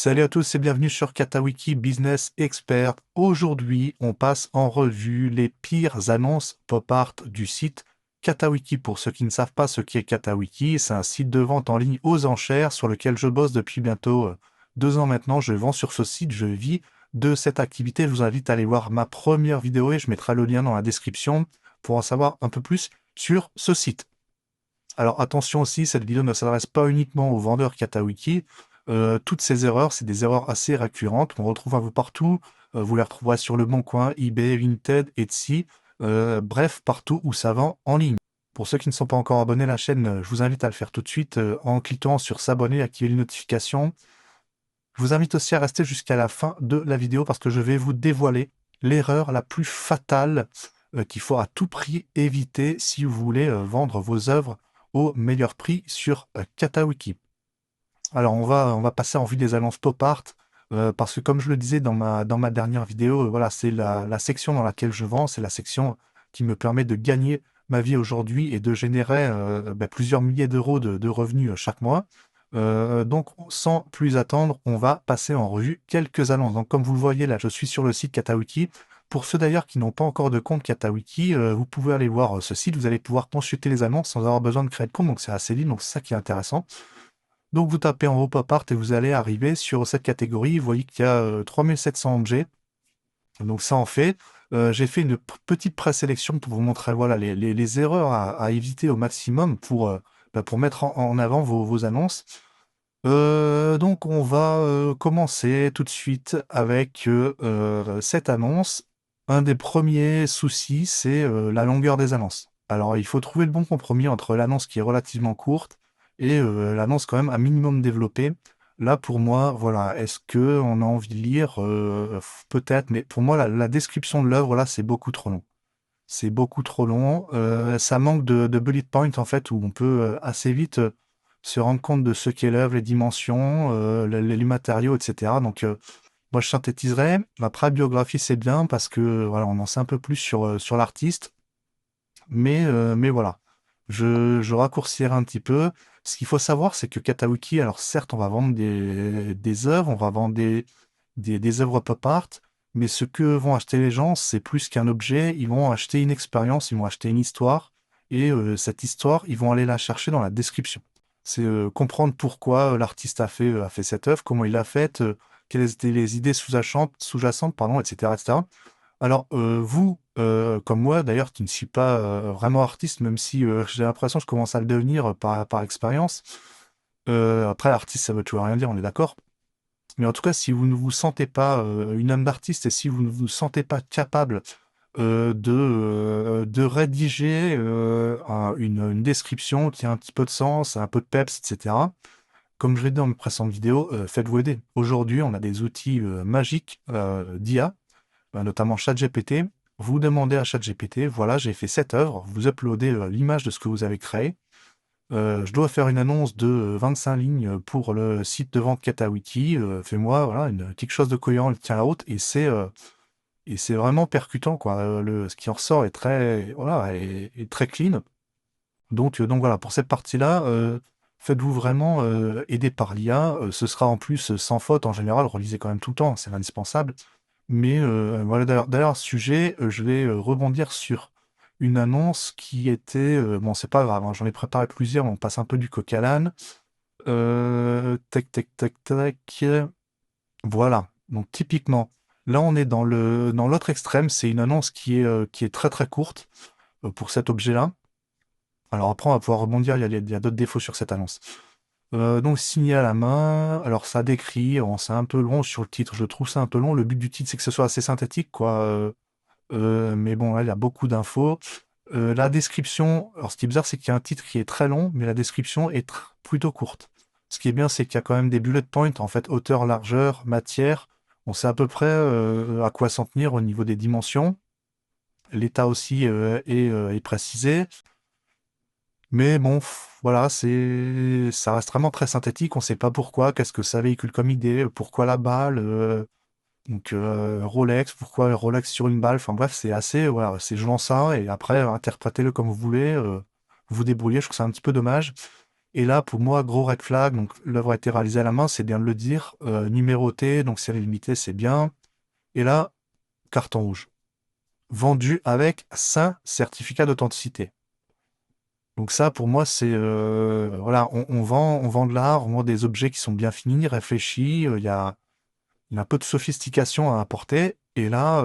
Salut à tous et bienvenue sur Katawiki Business Expert. Aujourd'hui, on passe en revue les pires annonces pop art du site Katawiki. Pour ceux qui ne savent pas ce qu'est Katawiki, c'est un site de vente en ligne aux enchères sur lequel je bosse depuis bientôt 2 ans maintenant. Je vends sur ce site, je vis de cette activité. Je vous invite à aller voir ma première vidéo et je mettrai le lien dans la description pour en savoir un peu plus sur ce site. Alors attention aussi, cette vidéo ne s'adresse pas uniquement aux vendeurs Katawiki. Toutes ces erreurs, c'est des erreurs assez récurrentes. On retrouve un peu partout. Vous les retrouverez sur Le Bon Coin, eBay, Vinted, Etsy. Bref, partout où ça vend en ligne. Pour ceux qui ne sont pas encore abonnés à la chaîne, je vous invite à le faire tout de suite en cliquant sur s'abonner, activer les notifications. Je vous invite aussi à rester jusqu'à la fin de la vidéo parce que je vais vous dévoiler l'erreur la plus fatale qu'il faut à tout prix éviter si vous voulez vendre vos œuvres au meilleur prix sur Katawiki. Alors on va passer en vue des annonces pop art parce que comme je le disais dans ma dernière vidéo, voilà, c'est la section dans laquelle je vends, c'est la section qui me permet de gagner ma vie aujourd'hui et de générer plusieurs milliers d'euros de revenus chaque mois. Donc sans plus attendre, on va passer en revue quelques annonces. Donc comme vous le voyez là, je suis sur le site Katawiki. Pour ceux d'ailleurs qui n'ont pas encore de compte Katawiki, vous pouvez aller voir ce site, vous allez pouvoir consulter les annonces sans avoir besoin de créer de compte, donc c'est assez libre, donc c'est ça qui est intéressant. Donc vous tapez en haut pop art et vous allez arriver sur cette catégorie. Vous voyez qu'il y a 3700 objets. Donc ça en fait. J'ai fait une petite présélection pour vous montrer voilà, les erreurs à éviter au maximum pour mettre en avant vos annonces. Donc on va commencer tout de suite avec cette annonce. Un des premiers soucis, c'est la longueur des annonces. Alors il faut trouver le bon compromis entre l'annonce qui est relativement courte et l'annonce quand même un minimum développée. Là pour moi, voilà, est-ce que on a envie de lire peut-être, mais pour moi la description de l'œuvre là c'est beaucoup trop long. C'est beaucoup trop long. Ça manque de bullet point en fait où on peut assez vite se rendre compte de ce qu'est l'œuvre, les dimensions, les matériaux, etc. Donc moi je synthétiserais. Après biographie c'est bien parce que voilà on en sait un peu plus sur l'artiste, mais voilà. Je raccourcirai un petit peu. Ce qu'il faut savoir, c'est que Katawiki, alors certes, on va vendre des œuvres, on va vendre des œuvres pop art, mais ce que vont acheter les gens, c'est plus qu'un objet. Ils vont acheter une expérience, ils vont acheter une histoire, et cette histoire, ils vont aller la chercher dans la description. C'est comprendre pourquoi l'artiste a fait cette œuvre, comment il l'a faite, quelles étaient les idées sous-jacentes, pardon, etc., etc. Alors, vous, comme moi d'ailleurs, qui ne suis pas vraiment artiste, même si j'ai l'impression que je commence à le devenir par expérience. Après, artiste, ça veut toujours rien dire, on est d'accord. Mais en tout cas, si vous ne vous sentez pas une âme d'artiste et si vous ne vous sentez pas capable de rédiger une description qui a un petit peu de sens, un peu de peps, etc., comme je l'ai dit dans mes précédentes vidéos, faites-vous aider. Aujourd'hui, on a des outils magiques d'IA, notamment ChatGPT. Vous demandez à ChatGPT, voilà, j'ai fait cette œuvre, vous uploadez l'image de ce que vous avez créé. Je dois faire une annonce de 25 lignes pour le site de vente Katawiki. Fais-moi voilà, quelque chose de cohérent qui tient la route et c'est vraiment percutant quoi. Ce qui en ressort est très voilà est très clean. Donc voilà, pour cette partie-là, faites-vous vraiment aider par l'IA. Ce sera en plus sans faute en général. Relisez quand même tout le temps, c'est indispensable. Mais voilà, d'ailleurs, à ce sujet, je vais rebondir sur une annonce qui était, bon, c'est pas grave, hein, j'en ai préparé plusieurs, mais on passe un peu du coq à l'âne. Tac, tac, tac, tac. Voilà. Donc typiquement, là, on est dans l'autre extrême. C'est une annonce qui est très très courte pour cet objet-là. Alors après, on va pouvoir rebondir. Il y a d'autres défauts sur cette annonce. Donc signé à la main. Alors ça décrit. Bon, c'est un peu long sur le titre. Je trouve ça un peu long. Le but du titre, c'est que ce soit assez synthétique, quoi. Mais bon, là, il y a beaucoup d'infos. La description, alors ce qui est bizarre, c'est qu'il y a un titre qui est très long, mais la description est plutôt courte. Ce qui est bien, c'est qu'il y a quand même des bullet points, en fait, hauteur, largeur, matière. On sait à peu près à quoi s'en tenir au niveau des dimensions. L'état aussi est précisé. Mais bon, voilà, ça reste vraiment très synthétique. On ne sait pas pourquoi, qu'est-ce que ça véhicule comme idée, pourquoi la balle. Donc Rolex, pourquoi Rolex sur une balle, enfin bref, c'est assez, voilà, je lance ça, et après, interprétez-le comme vous voulez, vous vous débrouillez, je trouve que c'est un petit peu dommage. Et là, pour moi, gros red flag, donc l'œuvre a été réalisée à la main, c'est bien de le dire, numéroté, donc série limitée, c'est bien. Et là, carton rouge. Vendu avec 5 certificats d'authenticité. Donc ça, pour moi, c'est voilà, on vend de l'art, on vend des objets qui sont bien finis, réfléchis. Il y a un peu de sophistication à apporter. Et là,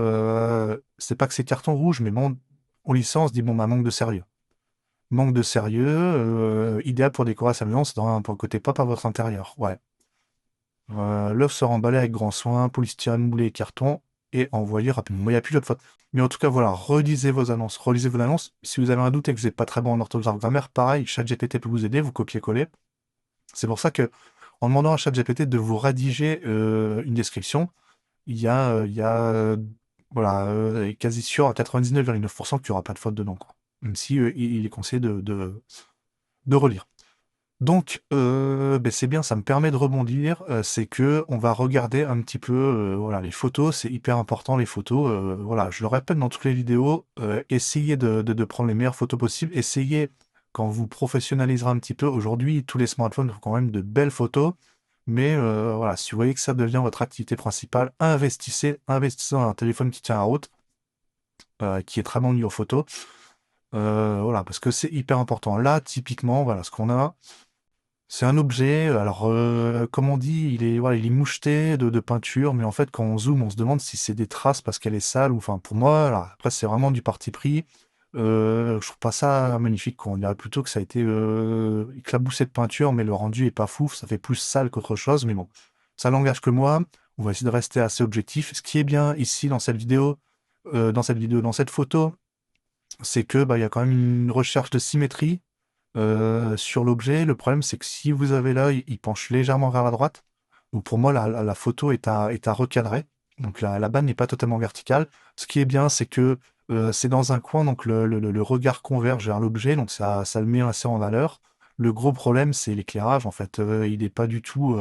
c'est pas que c'est carton rouge, mais bon, on licence, dit bon, bah, manque de sérieux. Manque de sérieux, idéal pour décorer sa maison, c'est pour le côté pop à votre intérieur. Ouais. L'œuf sera emballé avec grand soin, polystyrène moulé et carton, et envoyé rapidement. Il n'y a plus d'autre faute. Mais en tout cas, voilà, relisez vos annonces. Relisez vos annonces. Si vous avez un doute et que vous n'êtes pas très bon en orthographe grammaire, pareil, ChatGPT peut vous aider, vous copiez-coller. C'est pour ça que, en demandant à ChatGPT de vous rédiger une description, voilà, quasi sûr à 99,9% qu'il n'y aura pas de faute dedans, quoi. Même si il est conseillé de relire. Donc, ben, c'est bien, ça me permet de rebondir. C'est que on va regarder un petit peu, voilà, les photos, c'est hyper important les photos. Voilà, je le répète dans toutes les vidéos, essayez de prendre les meilleures photos possibles. Essayez, quand vous professionnaliserez un petit peu, aujourd'hui, tous les smartphones font quand même de belles photos. Mais voilà, si vous voyez que ça devient votre activité principale, investissez dans un téléphone qui tient la route, qui est très bon niveau photo. Voilà, parce que c'est hyper important. Là, typiquement, voilà, ce qu'on a. C'est un objet, alors comme on dit, voilà, il est moucheté de peinture, mais en fait quand on zoome, on se demande si c'est des traces parce qu'elle est sale ou enfin pour moi, alors, après c'est vraiment du parti pris. Je trouve pas ça magnifique, quoi. On dirait plutôt que ça a été éclaboussé de peinture, mais le rendu est pas fou, ça fait plus sale qu'autre chose, mais bon, ça n'engage que moi. On va essayer de rester assez objectif. Ce qui est bien ici dans cette photo, c'est que bah, il y a quand même une recherche de symétrie sur l'objet. Le problème, c'est que si vous avez l'œil, il penche légèrement vers la droite. Donc pour moi, la photo est à recadrer. Donc la banne n'est pas totalement verticale. Ce qui est bien, c'est que c'est dans un coin, donc le regard converge vers l'objet, donc ça le met assez en valeur. Le gros problème, c'est l'éclairage. En fait, il n'est pas du tout.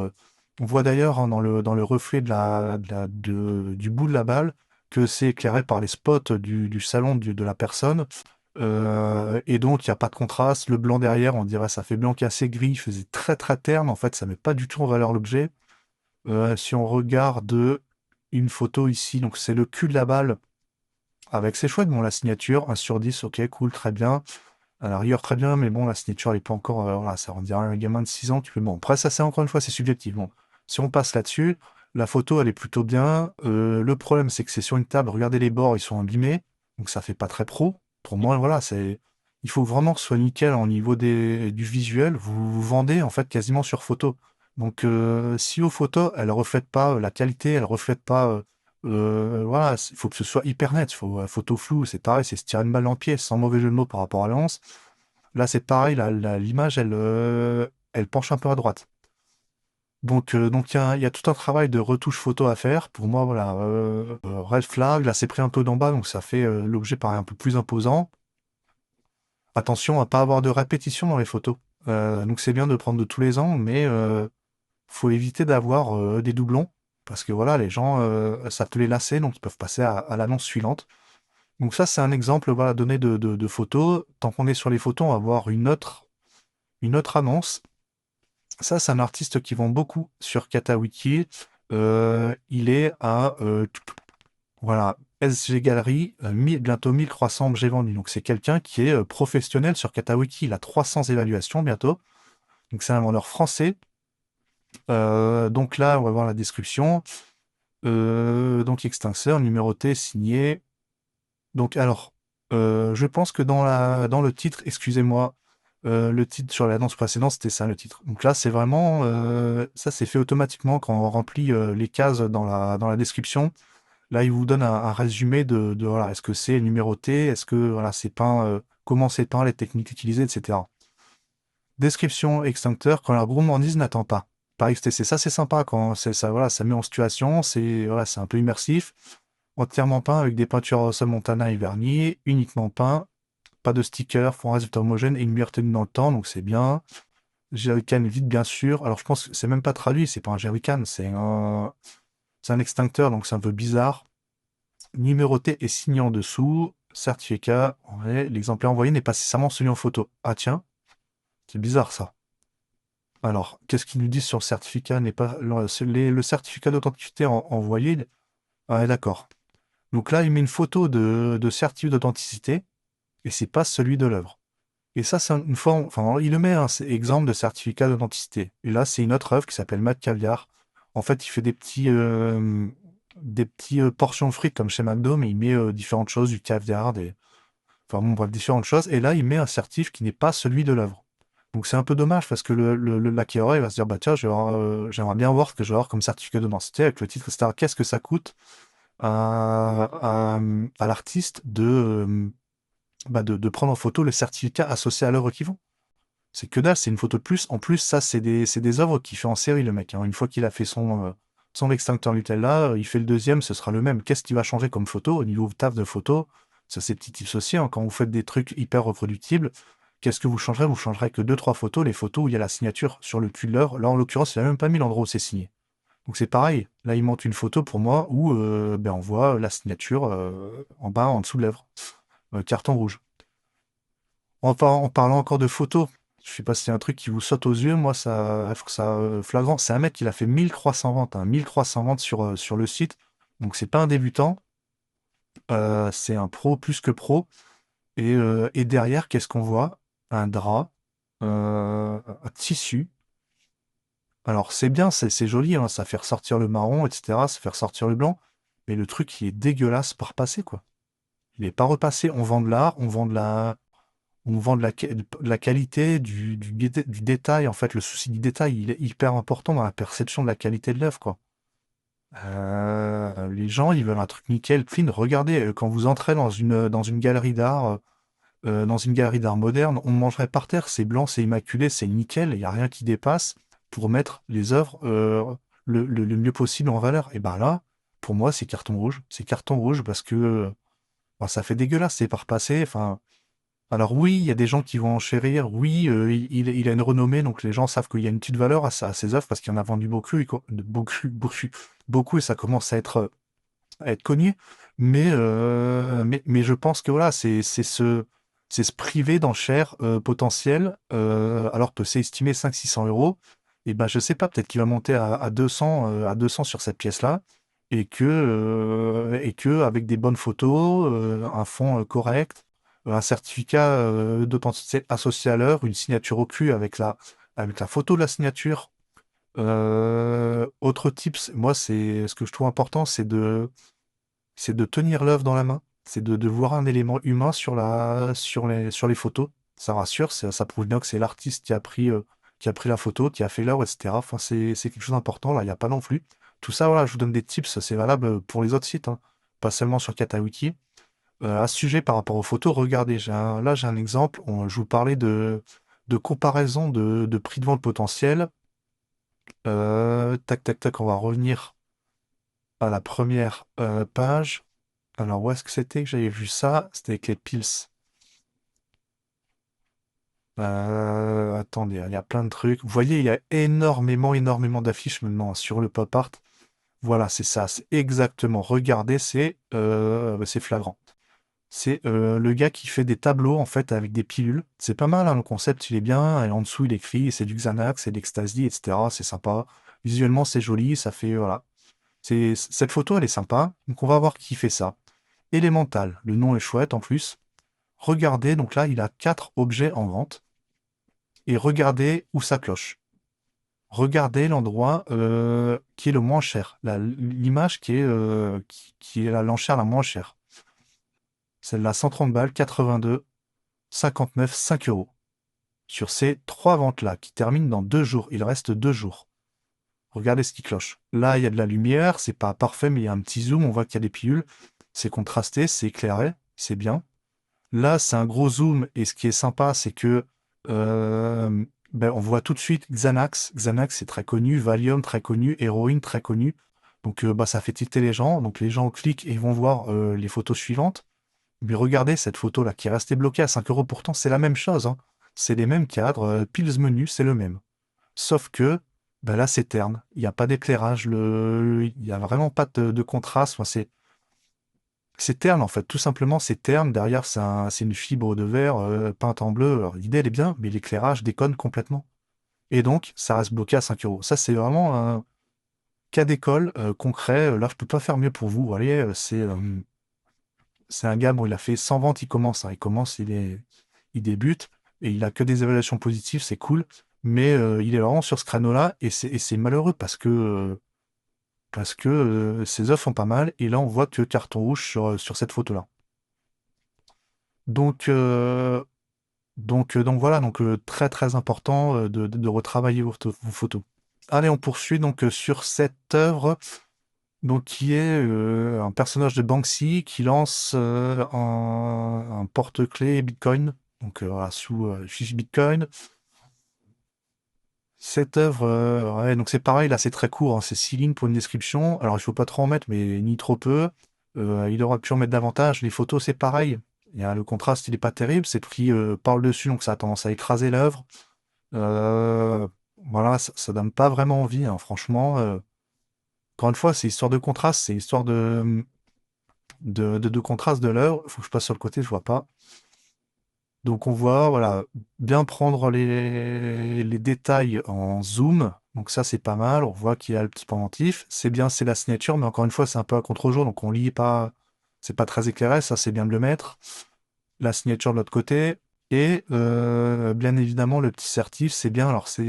On voit d'ailleurs hein, dans le reflet du bout de la balle que c'est éclairé par les spots du salon de la personne. Et donc, il n'y a pas de contraste. Le blanc derrière, on dirait ça fait blanc cassé gris, il faisait très très terne. En fait, ça met pas du tout en valeur l'objet. Si on regarde une photo ici, donc c'est le cul de la balle avec ses chouettes. Bon, la signature, 1 sur 10, ok, cool, très bien. À la rigueur, très bien, mais bon, la signature, elle est pas encore. Voilà, ça on dirait un gamin de 6 ans qui fait. Bon, après, ça, c'est encore une fois, c'est subjectif. Bon, si on passe là-dessus, la photo, elle est plutôt bien. Le problème, c'est que c'est sur une table. Regardez les bords, ils sont abîmés. Donc, ça fait pas très pro. Pour moi, voilà, c'est. Il faut vraiment que ce soit nickel au niveau du visuel. Vous vendez, en fait, quasiment sur photo. Donc, si aux photos, elles reflètent pas la qualité, elles reflètent pas. Voilà, il faut que ce soit hyper net. Faut, photo floue, c'est pareil, c'est se tirer une balle dans le pied, sans mauvais jeu de mots par rapport à l'annonce. Là, c'est pareil, l'image, elle penche un peu à droite. Donc il y a tout un travail de retouche photo à faire. Pour moi, voilà, red flag, là, c'est pris un peu d'en bas, donc ça fait l'objet paraît un peu plus imposant. Attention à pas avoir de répétition dans les photos. Donc c'est bien de prendre de tous les ans, mais faut éviter d'avoir des doublons, parce que voilà, les gens, ça peut les lasser, donc ils peuvent passer à l'annonce suivante. Donc ça, c'est un exemple, voilà, donné de photos. Tant qu'on est sur les photos, on va voir une autre annonce. Ça, c'est un artiste qui vend beaucoup sur Katawiki. Il est à voilà, SG Gallery, bientôt 1300 objets vendus. Donc c'est quelqu'un qui est professionnel sur Katawiki. Il a 300 évaluations bientôt. Donc c'est un vendeur français. Donc là, on va voir la description. Donc extincteur, numéroté, signé. Donc alors, je pense que dans le titre, excusez-moi, le titre sur l'annonce précédente, c'était ça le titre. Donc là, c'est vraiment, ça c'est fait automatiquement quand on remplit les cases dans la description. Là, il vous donne un résumé voilà, est-ce que c'est numéroté, est-ce que voilà, c'est peint, comment c'est peint, les techniques utilisées, etc. Description extincteur, quand la gourmandise n'attend pas. Par XTC, ça c'est sympa quand ça, voilà, ça met en situation, voilà, c'est un peu immersif. Entièrement peint avec des peintures au sol Montana et vernis, uniquement peint, pas de sticker, fond résultat homogène et une meilleure tenue dans le temps, donc c'est bien. Jerrycan vide bien sûr. Alors je pense que c'est même pas traduit, c'est pas un jerrycan, c'est un extincteur, donc c'est un peu bizarre. Numéroté et signé en dessous. Certificat, ouais, l'exemplaire envoyé n'est pas nécessairement celui en photo. Ah tiens, c'est bizarre ça. Alors, qu'est-ce qu'ils nous disent sur le certificat n'est pas le certificat d'authenticité envoyé. Ah, ouais, d'accord. Donc là, il met une photo de certificat d'authenticité et c'est pas celui de l'œuvre. Et ça, c'est une forme, enfin, il le met, hein, c'est exemple de certificat d'authenticité. Et là, c'est une autre œuvre qui s'appelle Matt Caviar. En fait, il fait des petits portions de frites comme chez McDo, mais il met différentes choses, du caviar, enfin bon, bref, différentes choses. Et là, il met un certif qui n'est pas celui de l'œuvre. Donc c'est un peu dommage parce que l'acquéreur, il va se dire, bah tiens, j'aimerais bien voir ce que je vais avoir comme certificat d'authenticité avec le titre, etc. Qu'est-ce que ça coûte à l'artiste de prendre en photo le certificat associé à l'œuvre qu'il vend? C'est que dalle, c'est une photo de plus. En plus, ça, c'est des œuvres qu'il fait en série, le mec, hein. Une fois qu'il a fait son extincteur Nutella, il fait le deuxième, ce sera le même. Qu'est-ce qui va changer comme photo au niveau taf de photo? Ça, c'est petit tips aussi, hein. Quand vous faites des trucs hyper reproductibles, qu'est-ce que vous changerez? Vous changerez que deux, trois photos, les photos où il y a la signature sur le cul de l'œuvre. Là, en l'occurrence, il n'a même pas mis l'endroit où c'est signé. Donc c'est pareil. Là, il monte une photo pour moi où on voit la signature en bas, en dessous de l'œuvre. Carton rouge. En parlant encore de photos, je sais pas si c'est un truc qui vous saute aux yeux, moi ça, faut que ça flagrant. C'est un mec qui a fait 1300 ventes, hein, 1300 ventes sur le site. Donc c'est pas un débutant, c'est un pro plus que pro. Et derrière, qu'est-ce qu'on voit? Un drap, un tissu. Alors c'est bien, c'est joli, hein, ça fait ressortir le marron, etc. Ça fait ressortir le blanc. Mais le truc, il est dégueulasse par passer, quoi. Il est pas repassé. On vend de l'art, on vend de la qualité, du détail. En fait, le souci du détail, il est hyper important dans la perception de la qualité de l'œuvre, quoi. Les gens, ils veulent un truc nickel, clean. Regardez, quand vous entrez dans une galerie d'art, dans une galerie d'art moderne, on mangerait par terre, c'est blanc, c'est immaculé, c'est nickel, il n'y a rien qui dépasse pour mettre les œuvres le mieux possible en valeur. Et ben là, pour moi, c'est carton rouge. C'est carton rouge parce que ben, ça fait dégueulasse, c'est par passer. Enfin, alors oui, il y a des gens qui vont enchérir. Oui, il a une renommée, donc les gens savent qu'il y a une petite valeur à ses œuvres parce qu'il en a vendu beaucoup, beaucoup, beaucoup, beaucoup, et ça commence à être connu. Mais je pense que voilà, c'est se priver d'enchères potentielles, alors que c'est estimé 500-600 euros. Et ben je sais pas, peut-être qu'il va monter à 200 sur cette pièce-là, et que avec des bonnes photos, un fond correct, un certificat d'authenticité associé à l'œuvre, une signature au cul avec la photo de la signature. Autre tips, moi, c'est ce que je trouve important, c'est de tenir l'œuvre dans la main, c'est de voir un élément humain sur les photos. Ça rassure, ça prouve bien que c'est l'artiste qui a pris la photo, qui a fait l'œuvre, etc. Enfin, c'est quelque chose d'important, là, il n'y a pas non plus. Tout ça, voilà, je vous donne des tips, c'est valable pour les autres sites, hein, pas seulement sur Katawiki. À ce sujet, par rapport aux photos, regardez, là, j'ai un exemple. Je vous parlais de comparaison de prix de vente potentiel. Tac, tac, tac, on va revenir à la première page. Alors, où est-ce que c'était que j'avais vu ça? C'était avec les Pils. Attendez, il y a plein de trucs. Vous voyez, il y a énormément, énormément d'affiches maintenant, hein, sur le pop art. Voilà, c'est ça, c'est exactement. Regardez, c'est flagrant. C'est le gars qui fait des tableaux en fait avec des pilules. C'est pas mal, hein, le concept, il est bien. Et en dessous, il écrit c'est du Xanax, c'est de l'ecstasy, etc. C'est sympa. Visuellement, c'est joli, ça fait voilà. Cette photo, elle est sympa. Donc, on va voir qui fait ça. Elemental, le nom est chouette en plus. Regardez, donc là, il a 4 objets en vente. Et regardez où ça cloche. Regardez l'endroit qui est le moins cher. L'image qui est l'enchère la moins chère. Celle-là, 130 balles, 82, 59, 5 euros. Sur ces 3 ventes-là, qui terminent dans 2 jours, il reste 2 jours. Regardez ce qui cloche. Là, il y a de la lumière, c'est pas parfait, mais il y a un petit zoom, on voit qu'il y a des pilules. C'est contrasté, c'est éclairé, c'est bien. Là, c'est un gros zoom, et ce qui est sympa, c'est que on voit tout de suite Xanax. Xanax, c'est très connu, Valium, très connu, Héroïne, très connu. Donc, ça fait tilter les gens. Donc, les gens cliquent et vont voir les photos suivantes. Mais regardez cette photo-là qui est restée bloquée à 5 euros. Pourtant, c'est la même chose, hein. C'est les mêmes cadres, pile ce menu, c'est le même. Sauf que là, c'est terne. Il n'y a pas d'éclairage, il n'y a vraiment pas de contraste. Enfin, c'est terne en fait, tout simplement c'est terne. Derrière, c'est une fibre de verre peinte en bleu. Alors, l'idée elle est bien, mais l'éclairage déconne complètement. Et donc, ça reste bloqué à 5 euros. Ça, c'est vraiment un cas d'école concret. Là, je peux pas faire mieux pour vous. Vous voyez, c'est un gars, bon, il a fait 100 ventes, il commence, hein. Il débute, et il a que des évaluations positives, c'est cool. Mais il est vraiment sur ce créneau-là, et c'est malheureux parce que ses œufs font pas mal, et là, on voit que carton rouge sur cette photo-là. Donc, donc voilà, donc très très important de retravailler vos photos. Allez, on poursuit donc sur cette œuvre, donc qui est un personnage de Banksy qui lance un porte-clés Bitcoin, donc voilà, sous fiche Bitcoin. Cette œuvre, ouais, donc c'est pareil, là c'est très court, hein, c'est 6 lignes pour une description. Alors il faut pas trop en mettre, mais ni trop peu. Il aurait pu en mettre davantage. Les photos, c'est pareil. Le contraste, il est pas terrible. C'est pris par le dessus, donc ça a tendance à écraser l'œuvre. Euh, voilà, ça donne pas vraiment envie, hein, franchement. Encore une fois, c'est histoire de contraste, c'est histoire de contraste de l'œuvre. Il faut que je passe sur le côté, je vois pas. Donc on voit, voilà, bien prendre les détails en zoom. Donc ça, c'est pas mal. On voit qu'il y a le petit pendentif. C'est bien, c'est la signature, mais encore une fois, c'est un peu à contre-jour, donc on lit pas. C'est pas très éclairé, ça c'est bien de le mettre. La signature de l'autre côté. Et bien évidemment, le petit certif, c'est bien. Alors, ça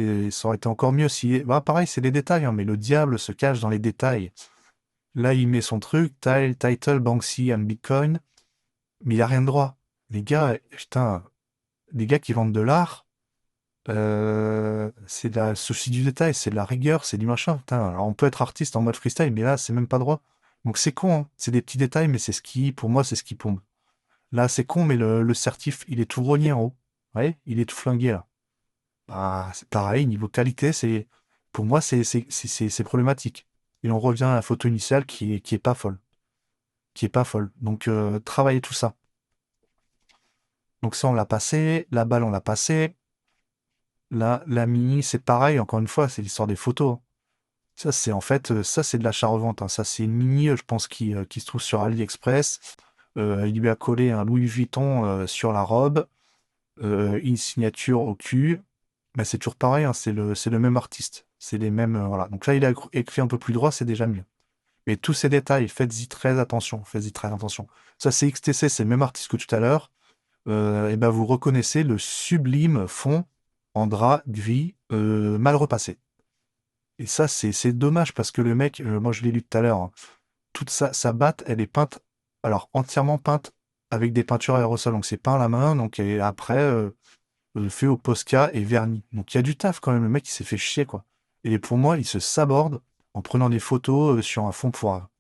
aurait été encore mieux si. Bah, pareil, c'est des détails, hein, mais le diable se cache dans les détails. Là, il met son truc, title, Banksy and Bitcoin, mais il n'y a rien de droit. Les gars, putain, les gars qui vendent de l'art, c'est de la souci du détail, c'est de la rigueur, c'est du machin. Putain, alors on peut être artiste en mode freestyle, mais là, c'est même pas droit. Donc c'est con, hein. C'est des petits détails, mais pour moi, c'est ce qui pompe. Là, c'est con, mais le certif, il est tout rogné en haut. Ouais, il est tout flingué là. Bah, c'est pareil, niveau qualité, pour moi, c'est problématique. Et on revient à la photo initiale qui est pas folle. Qui est pas folle. Donc, travailler tout ça. Donc ça, on l'a passé. La balle, on l'a passé. Là, la mini, c'est pareil. Encore une fois, c'est l'histoire des photos, hein. Ça, c'est en fait, ça, c'est de l'achat-revente, hein. Ça, c'est une mini, je pense, qui se trouve sur AliExpress. Il lui a collé un Louis Vuitton sur la robe. Une signature au cul. Mais c'est toujours pareil, hein, c'est le même artiste. C'est les mêmes. Voilà. Donc là, il a écrit un peu plus droit, c'est déjà mieux. Mais tous ces détails, faites-y très attention. Faites-y très attention. Ça, c'est XTC, c'est le même artiste que tout à l'heure. Et ben vous reconnaissez le sublime fond en drap gris mal repassé. Et ça, c'est dommage parce que le mec, moi je l'ai lu tout à l'heure, hein, toute sa batte, elle est peinte, alors entièrement peinte avec des peintures aérosols. Donc c'est peint à la main, donc et après fait au Posca et verni. Donc il y a du taf quand même, le mec il s'est fait chier quoi. Et pour moi, il se saborde en prenant des photos sur un fond poivre.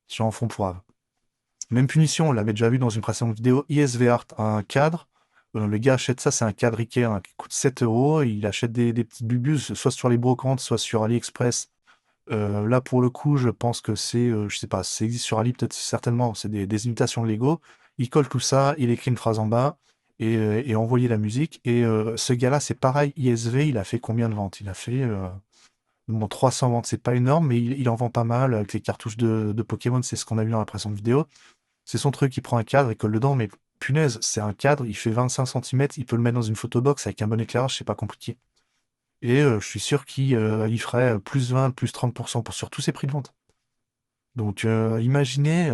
Sur un fond poivre. Même punition, on l'avait déjà vu dans une précédente vidéo, ISV Art, un cadre. Le gars achète ça, c'est un cadre Ikea hein, qui coûte 7 euros. Il achète des petites bubus, soit sur les brocantes, soit sur AliExpress. Là, pour le coup, je pense que je sais pas, ça existe sur Ali, peut-être certainement, c'est des imitations de Lego. Il colle tout ça, il écrit une phrase en bas et envoyer la musique. Et ce gars-là, c'est pareil, ISV, il a fait combien de ventes? Il a fait bon, 300 ventes, c'est pas énorme, mais il en vend pas mal avec les cartouches de Pokémon, c'est ce qu'on a vu dans la précédente vidéo. C'est son truc, il prend un cadre, il colle dedans, mais punaise, c'est un cadre, il fait 25 centimètres, il peut le mettre dans une photobox avec un bon éclairage, c'est pas compliqué. Et je suis sûr qu'il ferait plus 20, plus 30% sur tous ses prix de vente. Donc imaginez,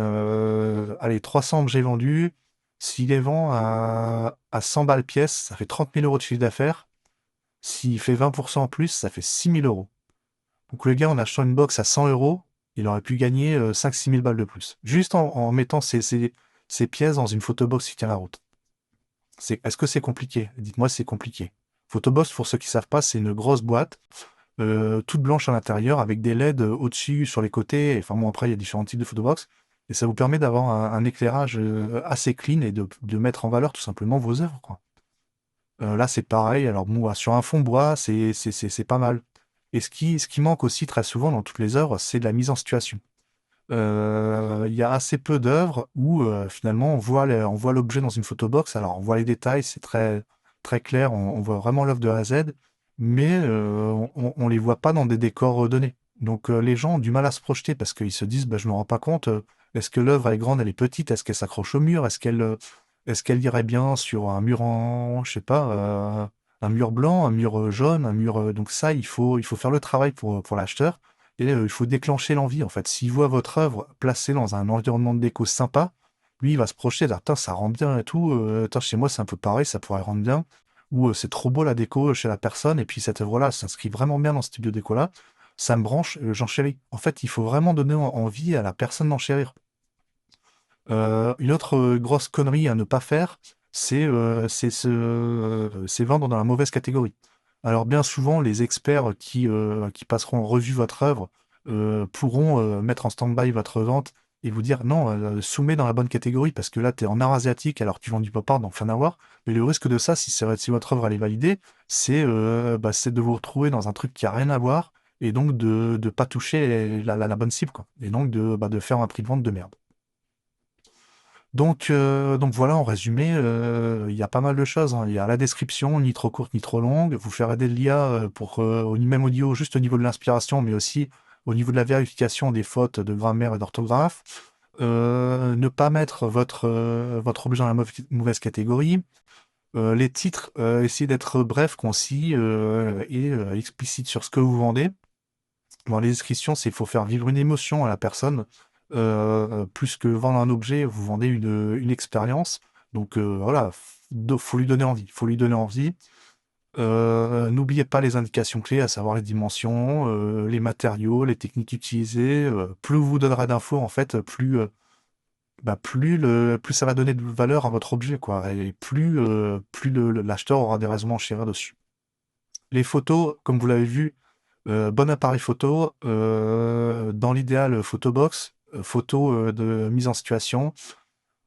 allez, 300 objets vendus, s'il les vend à 100 balles pièce, ça fait 30 000 euros de chiffre d'affaires. S'il fait 20% en plus, ça fait 6 000 euros. Donc le gars, en achetant une box à 100 euros, il aurait pu gagner 5-6 000 balles de plus. Juste en mettant ses pièces dans une photobox qui tient la route. Est-ce que c'est compliqué? Dites-moi si c'est compliqué. Photobox, pour ceux qui savent pas, c'est une grosse boîte, toute blanche à l'intérieur, avec des LED au-dessus, sur les côtés. Enfin bon, après, il y a différents types de photobox. Et ça vous permet d'avoir un éclairage assez clean et de mettre en valeur tout simplement vos œuvres, quoi. Là, c'est pareil. Alors, bon, sur un fond bois, c'est pas mal. Et ce qui manque aussi très souvent dans toutes les œuvres, c'est de la mise en situation. Il y a assez peu d'œuvres où finalement on voit l'objet dans une photobox. Alors, on voit les détails, c'est très, très clair, on voit vraiment l'œuvre de A à Z, mais on les voit pas dans des décors donnés. Donc, les gens ont du mal à se projeter parce qu'ils se disent, bah, je me rends pas compte, est-ce que l'œuvre elle est grande, elle est petite, est-ce qu'elle s'accroche au mur, est-ce qu'elle irait bien sur un mur en, je sais pas, Un mur blanc, un mur jaune, un mur. Donc ça, il faut faire le travail pour l'acheteur. Et il faut déclencher l'envie, en fait. S'il voit votre œuvre placée dans un environnement de déco sympa, lui, il va se projeter, dire, putain, ça rend bien et tout. Putain, chez moi, c'est un peu pareil, ça pourrait rendre bien. Ou c'est trop beau la déco chez la personne. Et puis cette œuvre-là s'inscrit vraiment bien dans ce type de déco-là. Ça me branche, j'enchéris. En fait, il faut vraiment donner envie à la personne d'enchérir. Une autre grosse connerie à ne pas faire, c'est vendre dans la mauvaise catégorie. Alors bien souvent, les experts qui passeront en revue votre œuvre pourront mettre en stand-by votre vente et vous dire non, soumets dans la bonne catégorie parce que là, tu es en art asiatique alors tu vends du pop art, donc rien à voir. Mais le risque de ça, si votre œuvre elle est validée, c'est de vous retrouver dans un truc qui a rien à voir et donc de ne pas toucher la bonne cible, quoi. Et donc de faire un prix de vente de merde. Donc voilà, en résumé, il y a pas mal de choses, hein. Il y a la description, ni trop courte ni trop longue. Vous faire aider de l'IA même audio, juste au niveau de l'inspiration, mais aussi au niveau de la vérification des fautes de grammaire et d'orthographe. Ne pas mettre votre objet dans la mauvaise catégorie. Les titres, essayez d'être bref, concis et explicite sur ce que vous vendez. Dans les descriptions, il faut faire vivre une émotion à la personne. Plus que vendre un objet, vous vendez une expérience. Donc voilà, faut lui donner envie. Faut lui donner envie. N'oubliez pas les indications clés, à savoir les dimensions, les matériaux, les techniques utilisées. Plus vous donnerez d'infos, en fait, plus ça va donner de valeur à votre objet, quoi. Et plus l'acheteur aura des raisons d'enchérir dessus. Les photos, comme vous l'avez vu, bon appareil photo, dans l'idéal, photobox, photo de mise en situation,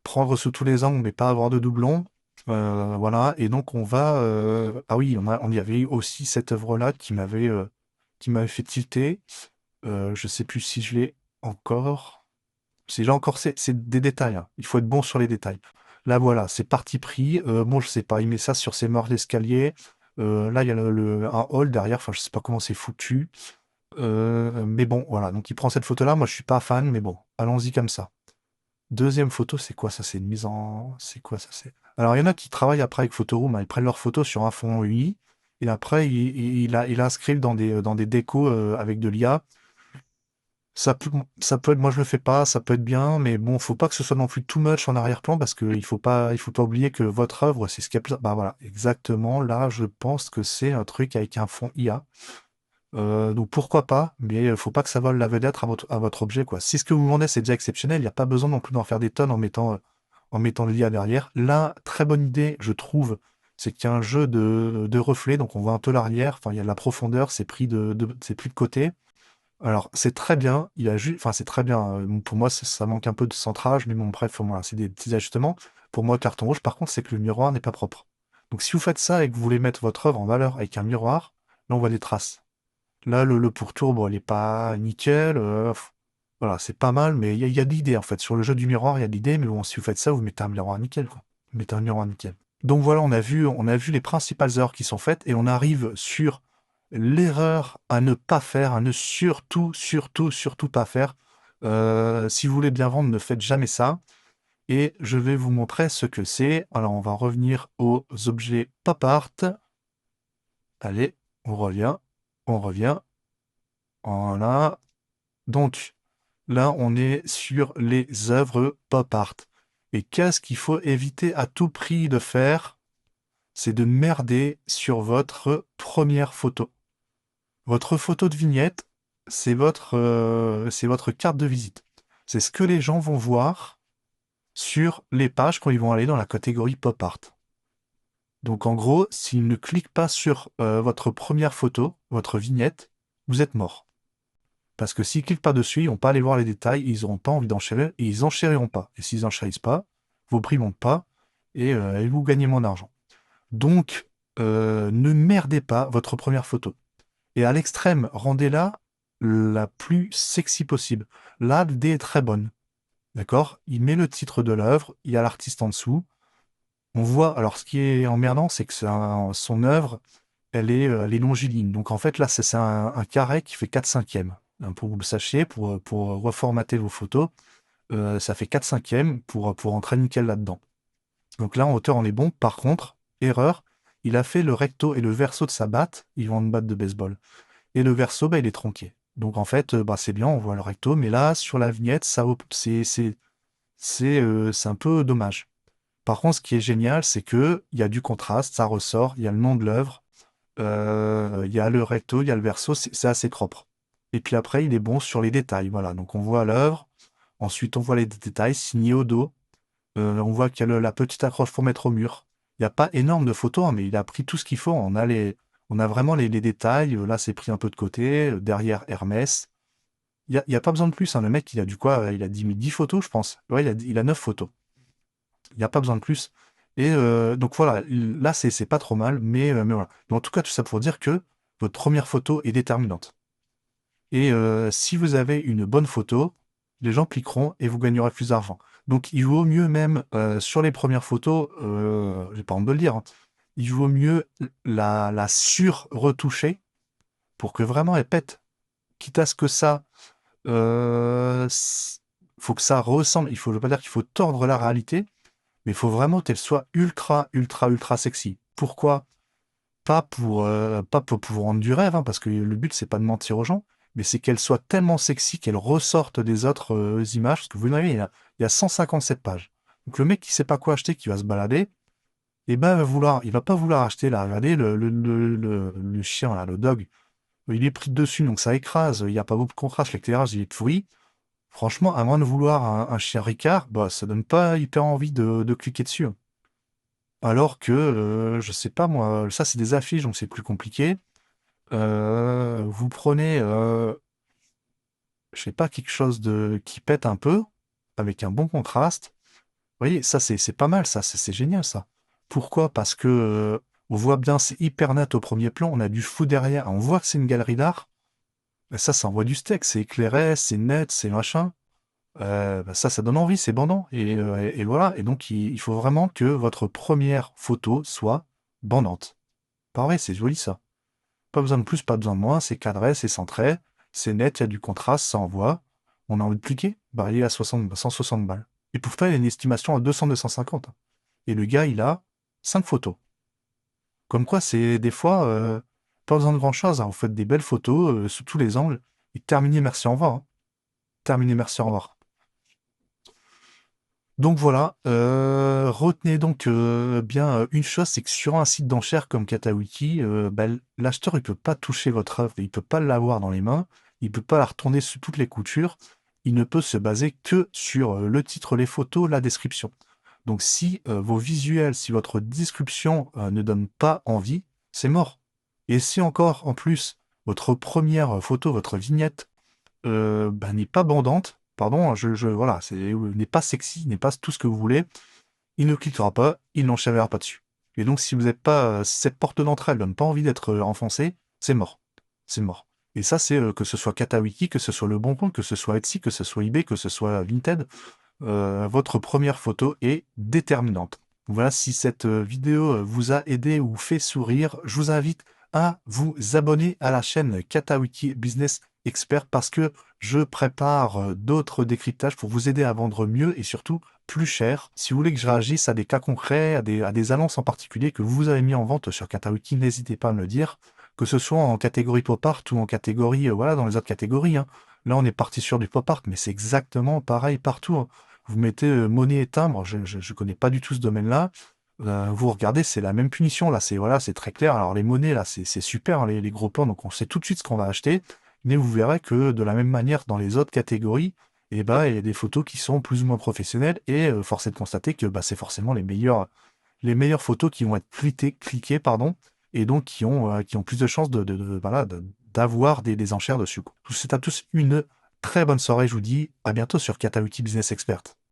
prendre sous tous les angles, mais pas avoir de doublons. Voilà, et donc on va. Ah oui, on y avait eu aussi cette œuvre-là qui m'avait fait tilter. Je sais plus si je l'ai encore. Si j'ai encore, c'est des détails, hein. Il faut être bon sur les détails. Là, voilà, c'est parti pris. Bon, je sais pas, il met ça sur ses morts d'escalier. Là, il y a un hall derrière. Enfin, je sais pas comment c'est foutu. Mais bon, voilà. Donc, il prend cette photo-là. Moi, je suis pas fan, mais bon, allons-y comme ça. Deuxième photo, c'est quoi ça? C'est une mise en. C'est quoi ça? Alors, il y en a qui travaillent après avec Photoroom, hein. Ils prennent leurs photos sur un fond UI. Et après, il inscrivent dans des décos avec de l'IA. Ça peut être, moi je le fais pas, ça peut être bien, mais bon, faut pas que ce soit non plus too much en arrière-plan parce qu'il faut pas oublier que votre œuvre, c'est ce qui a plus. Bah voilà, exactement. Là, je pense que c'est un truc avec un fond IA. Donc pourquoi pas, mais faut pas que ça vole la vedette à votre objet, quoi. Si ce que vous vendez c'est déjà exceptionnel, il n'y a pas besoin non plus d'en faire des tonnes en mettant de l'IA derrière. Là, très bonne idée, je trouve, c'est qu'il y a un jeu de reflets, donc on voit un peu l'arrière, enfin il y a de la profondeur, c'est pris de côté. Alors, c'est très bien, enfin, c'est très bien. Pour moi, ça manque un peu de centrage, mais bon, bref, voilà, c'est des petits ajustements. Pour moi, carton rouge, par contre, c'est que le miroir n'est pas propre. Donc, si vous faites ça et que vous voulez mettre votre œuvre en valeur avec un miroir, là, on voit des traces. Là, le pourtour, bon, il est pas nickel. Voilà, c'est pas mal, mais il y a de l'idée, en fait. Sur le jeu du miroir, il y a de l'idée, mais bon, si vous faites ça, vous mettez un miroir nickel, quoi. Vous mettez un miroir nickel. Donc voilà, on a vu les principales erreurs qui sont faites et on arrive sur l'erreur à ne pas faire, à ne surtout, surtout, surtout pas faire. Si vous voulez bien vendre, ne faites jamais ça. Et je vais vous montrer ce que c'est. Alors, on va revenir aux objets pop art. Allez, on revient. On revient. Voilà. Donc, là, on est sur les œuvres pop art. Et qu'est-ce qu'il faut éviter à tout prix de faire? C'est de merder sur votre première photo. Votre photo de vignette, c'est votre carte de visite. C'est ce que les gens vont voir sur les pages quand ils vont aller dans la catégorie pop art. Donc en gros, s'ils ne cliquent pas sur votre première photo, votre vignette, vous êtes mort. Parce que s'ils cliquent pas dessus, ils vont pas aller voir les détails, ils n'auront pas envie d'enchérir et ils enchériront pas. Et s'ils enchérissent pas, vos prix montent pas et vous gagnez moins d'argent. Donc, ne merdez pas votre première photo. Et à l'extrême, rendez-la la plus sexy possible. Là, l'idée est très bonne. D'accord? Il met le titre de l'œuvre, il y a l'artiste en dessous. On voit, alors ce qui est emmerdant, c'est que son œuvre, elle est longiligne. Donc en fait, là, c'est un carré qui fait 4/5. Hein, pour que vous le sachiez, pour reformater vos photos, ça fait 4/5 pour entrer nickel là-dedans. Donc là, en hauteur, on est bon. Par contre, erreur, Il a fait le recto et le verso de sa batte, ils vont une batte de baseball. Et le verso, bah, il est tronqué. Donc en fait, bah, c'est bien, on voit le recto, mais là, sur la vignette, c'est un peu dommage. Par contre, ce qui est génial, c'est que il y a du contraste, ça ressort, il y a le nom de l'œuvre, il y a le recto, il y a le verso, c'est assez propre. Et puis après, il est bon sur les détails, voilà. Donc on voit l'œuvre, ensuite on voit les détails signés au dos, on voit qu'il y a la petite accroche pour mettre au mur. Il n'y a pas énorme de photos, hein, mais il a pris tout ce qu'il faut. On a vraiment les détails. Là, c'est pris un peu de côté. Derrière, Hermès. Il y a pas besoin de plus, hein. Le mec, il a du quoi? Il a 10 photos, je pense. Ouais, il a 9 photos. Il n'y a pas besoin de plus. Et donc voilà, là, c'est pas trop mal, mais voilà. Mais en tout cas, tout ça pour dire que votre première photo est déterminante. Et si vous avez une bonne photo, les gens cliqueront et vous gagnerez plus d'argent. Donc il vaut mieux même sur les premières photos, j'ai pas honte de le dire, hein, il vaut mieux la sur-retoucher pour que vraiment elle pète. Quitte à ce que ça, faut que ça ressemble. Je veux pas dire qu'il faut tordre la réalité, mais il faut vraiment qu'elle soit ultra, ultra, ultra sexy. Pourquoi? Pas pour vous rendre du rêve, hein, parce que le but, c'est pas de mentir aux gens, mais c'est qu'elle soit tellement sexy qu'elle ressorte des autres images. Parce que vous voyez, il y a 157 pages. Donc le mec qui sait pas quoi acheter, qui va se balader, et ben il va pas vouloir acheter là. Regardez le chien là, le dog, il est pris dessus, donc ça écrase. Il n'y a pas beaucoup de contraste, l'éclairage il est pourri. Franchement, à moins de vouloir un chien Ricard, bah ça donne pas hyper envie de cliquer dessus, hein. Alors que, je sais pas moi, ça c'est des affiches, donc c'est plus compliqué. Vous prenez, je sais pas, quelque chose qui pète un peu, avec un bon contraste. Vous voyez, ça c'est pas mal, ça, c'est génial ça. Pourquoi? Parce que on voit bien, c'est hyper net au premier plan, on a du flou derrière, on voit que c'est une galerie d'art. Ben ça envoie du steak, c'est éclairé, c'est net, c'est machin. Ben ça donne envie, c'est bandant. Et voilà. Et donc il faut vraiment que votre première photo soit bandante. Pareil, c'est joli ça. Pas besoin de plus, pas besoin de moins, c'est cadré, c'est centré, c'est net, il y a du contraste, ça envoie. On a envie de cliquer, bah il est à 160 balles. Et pour faire une estimation à 200-250. Et le gars, il a 5 photos. Comme quoi, c'est des fois, pas besoin de grand-chose, hein. Vous faites des belles photos sous tous les angles. Et terminé, merci, au revoir, hein. Terminé, merci, au revoir. Donc voilà, retenez donc bien une chose, c'est que sur un site d'enchères comme Katawiki, bah, l'acheteur il peut pas toucher votre œuvre, il peut pas l'avoir dans les mains, il peut pas la retourner sous toutes les coutures, il ne peut se baser que sur le titre, les photos, la description. Donc si vos visuels, si votre description ne donne pas envie, c'est mort. Et si encore en plus votre première photo, votre vignette bah, n'est pas bandante, pardon, voilà, n'est pas sexy, n'est pas tout ce que vous voulez, il ne cliquera pas, il n'enchérira pas dessus. Et donc, si vous n'êtes pas, si cette porte d'entrée, elle donne pas envie d'être enfoncée, c'est mort. C'est mort. Et ça, c'est que ce soit Katawiki, que ce soit Le Bon Coin, que ce soit Etsy, que ce soit eBay, que ce soit Vinted, votre première photo est déterminante. Voilà, si cette vidéo vous a aidé ou fait sourire, je vous invite à vous abonner à la chaîne Katawiki Business Expert parce que je prépare d'autres décryptages pour vous aider à vendre mieux et surtout plus cher. Si vous voulez que je réagisse à des cas concrets, à des annonces en particulier que vous avez mis en vente sur Katawiki, n'hésitez pas à me le dire, que ce soit en catégorie pop art ou en catégorie, voilà, dans les autres catégories, hein. Là, on est parti sur du pop art, mais c'est exactement pareil partout, hein. Vous mettez monnaie et timbre, je connais pas du tout ce domaine-là. Vous regardez, c'est la même punition, là, c'est très clair. Alors les monnaies, là, c'est super, hein, les gros plans, donc on sait tout de suite ce qu'on va acheter. Mais vous verrez que de la même manière, dans les autres catégories, eh ben, il y a des photos qui sont plus ou moins professionnelles et force est de constater que bah, c'est forcément les meilleures photos qui vont être cliquées, pardon, et donc qui ont plus de chances voilà, d'avoir des enchères dessus, quoi. Je vous souhaite à tous une très bonne soirée, je vous dis à bientôt sur Katawiki Business Expert.